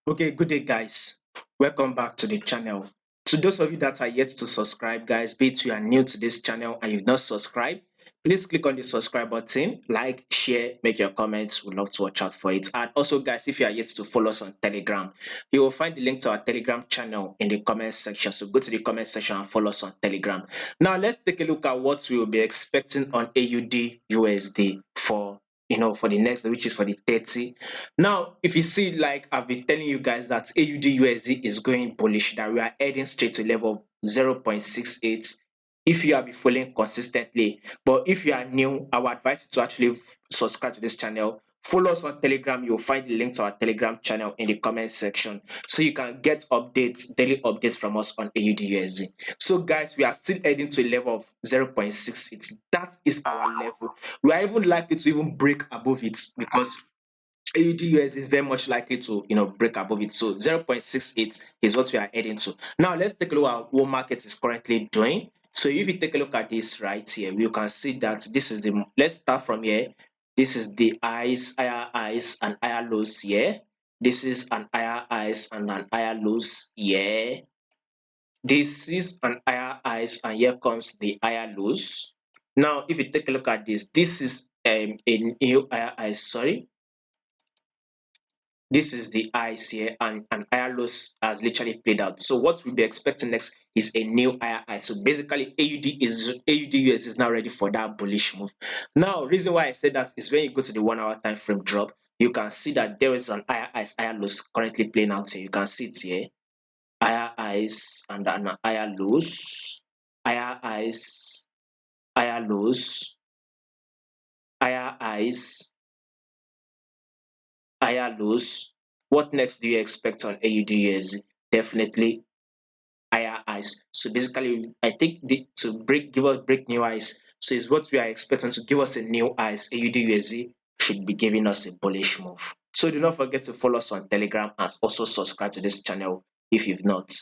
Okay, good day, guys. Welcome back to the channel. To those of you that are yet to subscribe, guys, be it you are new to this channel and you've not subscribed, please click on the subscribe button, like, share, make your comments. We'd love to watch out for it. And also, guys, if you are yet to follow us on Telegram, you will find the link to our Telegram channel in the comment section. So go to the comment section and follow us on Telegram. Now, let's take a look at what we will be expecting on AUD USD for the next, which is for the 30. Now, if you see, like I've been telling you guys that AUD USD is going bullish, that we are heading straight to a level of 0.68 if you have been following consistently. But if you are new, I would advise you to actually subscribe to this channel. Follow us on Telegram. You'll find the link to our Telegram channel in the comment section so you can get updates, daily updates from us on AUD USD. So, guys, we are still heading to a level of 0.68. That is our level. We are even likely to even break above it because AUD is very much likely to break above it. So 0.68 is what we are heading to. Now let's take a look at what market is currently doing. So if you take a look at this right here, you can see that this is the, let's start from here. This is the highs, higher highs and higher lows here. This is an higher highs and an higher lows here. This is an higher highs and here comes the higher lows. Now if you take a look at this, this is a new higher highs, sorry. This is the highs here and an higher lows has literally played out. So what we'll be expecting next is a new higher high. So basically AUD US is now ready for that bullish move. Now, reason why I said that is when you go to the 1 hour time frame drop, you can see that there is an higher highs, higher lows currently playing out here. You can see it here. Higher highs and an higher lows, higher highs, higher lows, higher highs, higher lows. What next do you expect on AUD? Definitely higher highs. So basically, I think to give us break new highs. So it's what we are expecting to give us a new highs. AUD should be giving us a bullish move. So do not forget to follow us on Telegram and also subscribe to this channel if you've not.